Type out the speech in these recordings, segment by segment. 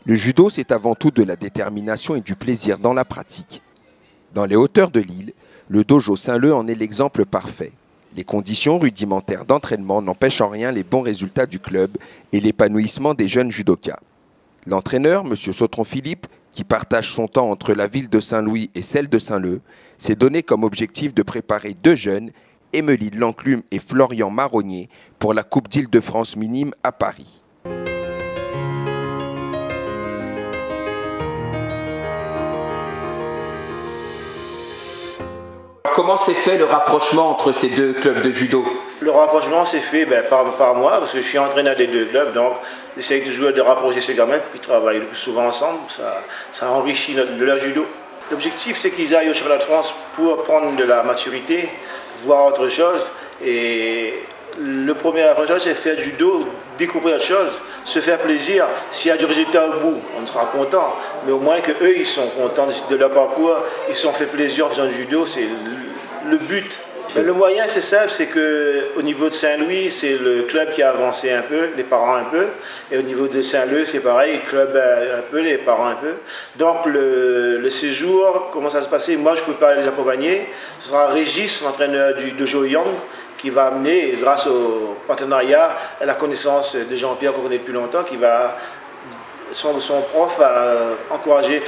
Le judo, c'est avant tout de la détermination et du plaisir dans la pratique. Dans les hauteurs de l'île, le dojo Saint-Leu en est l'exemple parfait. Les conditions rudimentaires d'entraînement n'empêchent en rien les bons résultats du club et l'épanouissement des jeunes judokas. L'entraîneur, M. Sautron-Philippe, qui partage son temps entre la ville de Saint-Louis et celle de Saint-Leu, s'est donné comme objectif de préparer deux jeunes, Emeline Lanclume et Florian Marronnier, pour la Coupe d'Île-de-France minime à Paris. Comment s'est fait le rapprochement entre ces deux clubs de judo? Le rapprochement s'est fait par moi, parce que je suis entraîneur des deux clubs, donc j'essaye toujours de rapprocher ces gamins pour qu'ils travaillent le plus souvent ensemble, ça enrichit leur judo. L'objectif, c'est qu'ils aillent au championnat de France pour prendre de la maturité, voir autre chose, et le premier approche, c'est faire du judo, découvrir autre chose, se faire plaisir. S'il y a du résultat au bout, on sera content, mais au moins qu'eux, ils sont contents de leur parcours, ils se sont fait plaisir en faisant du judo, c'est le but. Le moyen, c'est simple, c'est qu'au niveau de Saint-Louis, c'est le club qui a avancé un peu, les parents un peu, et au niveau de Saint-Leu, c'est pareil, le club un peu, les parents un peu. Donc le séjour, comment ça se passer? Moi, je ne peux pas les accompagner. Ce sera Régis, l'entraîneur du dojo Young, qui va amener, grâce au partenariat, à la connaissance de Jean-Pierre qu'on connaît depuis longtemps, qui va, son prof, encourager,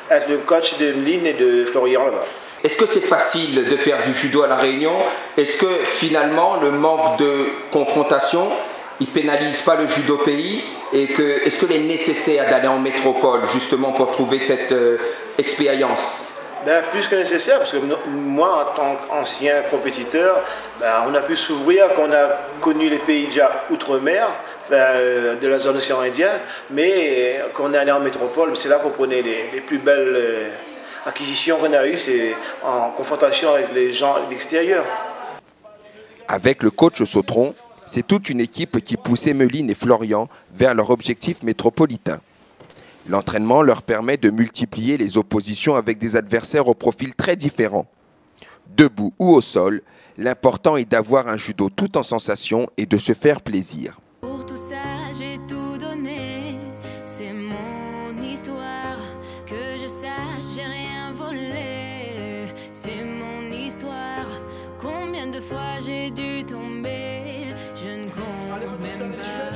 être le coach de Emeline et de Florian là-bas. Est-ce que c'est facile de faire du judo à La Réunion? Est-ce que finalement le manque de confrontation, il pénalise pas le judo pays? Et est-ce qu'il est nécessaire d'aller en métropole justement pour trouver cette expérience? Plus que nécessaire, parce que moi, en tant qu'ancien compétiteur, on a pu s'ouvrir, qu'on a connu les pays déjà outre-mer, de la zone océan Indien, mais quand on est allé en métropole, c'est là qu'on prenait les plus belles acquisitions qu'on a eues, c'est en confrontation avec les gens d'extérieur. Avec le coach Sautron, c'est toute une équipe qui pousse Emeline et Florian vers leur objectif métropolitain. L'entraînement leur permet de multiplier les oppositions avec des adversaires au profil très différents. Debout ou au sol, l'important est d'avoir un judo tout en sensation et de se faire plaisir. Pour tout ça, j'ai tout donné. C'est mon histoire. Que je sache, j'ai rien volé. C'est mon histoire. Combien de fois j'ai dû tomber? Je ne compte même pas.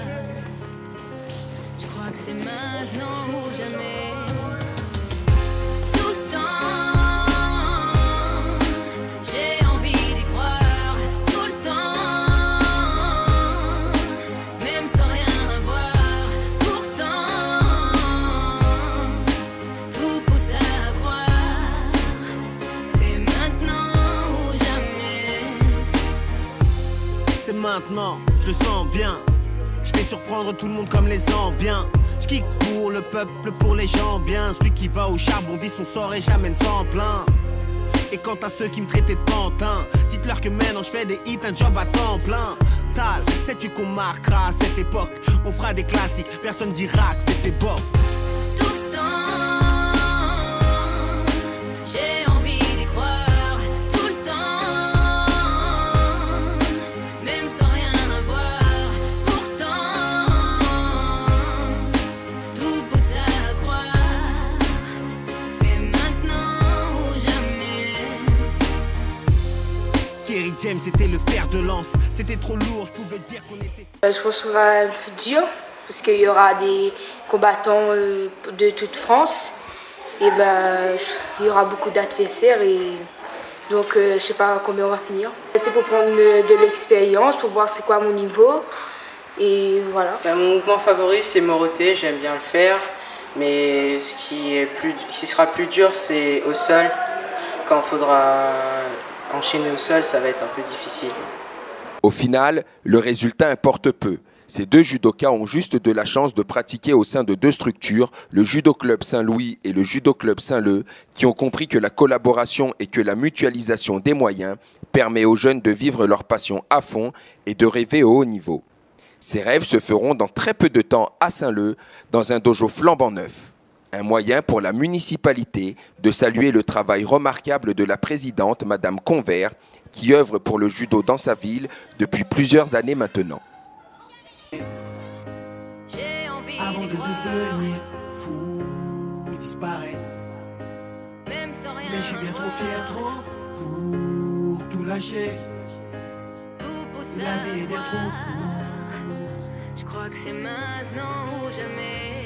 Je crois que c'est maintenant ou jamais. Tout ce temps, j'ai envie d'y croire. Tout le temps, même sans rien avoir. Pourtant, tout pousse à croire. C'est maintenant ou jamais. C'est maintenant, je le sens bien. Je vais surprendre tout le monde comme les ambiants. Je kick pour le peuple, pour les gens bien. Celui qui va au charbon vit son sort et j'amène sans plein. Et quant à ceux qui me traitaient de pantin, dites-leur que maintenant je fais des hits, un job à temps plein. Tal, sais-tu qu'on marquera cette époque? On fera des classiques, personne dira que c'était beau. Tout ce temps, j'ai envie d'y croire. Tout le temps, même sans rien avoir. Pourtant, tout pousse à croire. C'est maintenant ou jamais. Kerry James était le fer de lance. C'était trop lourd, je pouvais dire qu'on était... Je pense que ce sera un peu dur, parce qu'il y aura des combattants de toute France. Et il y aura beaucoup d'adversaires, et donc je ne sais pas combien on va finir. C'est pour prendre de l'expérience, pour voir c'est quoi mon niveau. Et voilà. Mon mouvement favori, c'est Moroté, j'aime bien le faire. Mais ce qui sera plus dur, c'est au sol. Quand il faudra enchaîner au sol, ça va être un peu difficile. Au final, le résultat importe peu. Ces deux judokas ont juste de la chance de pratiquer au sein de deux structures, le Judo Club Saint-Louis et le Judo Club Saint-Leu, qui ont compris que la collaboration et que la mutualisation des moyens permet aux jeunes de vivre leur passion à fond et de rêver au haut niveau. Ces rêves se feront dans très peu de temps à Saint-Leu, dans un dojo flambant neuf. Un moyen pour la municipalité de saluer le travail remarquable de la présidente, Madame Convert, qui œuvre pour le judo dans sa ville depuis plusieurs années maintenant. Avant de devenir fou, disparaît. Même sans rien Mais je suis bien trop fier, avoir, trop pour tout lâcher. tout pousse La à vie est bien trop croire. courte. Je crois que c'est maintenant ou jamais.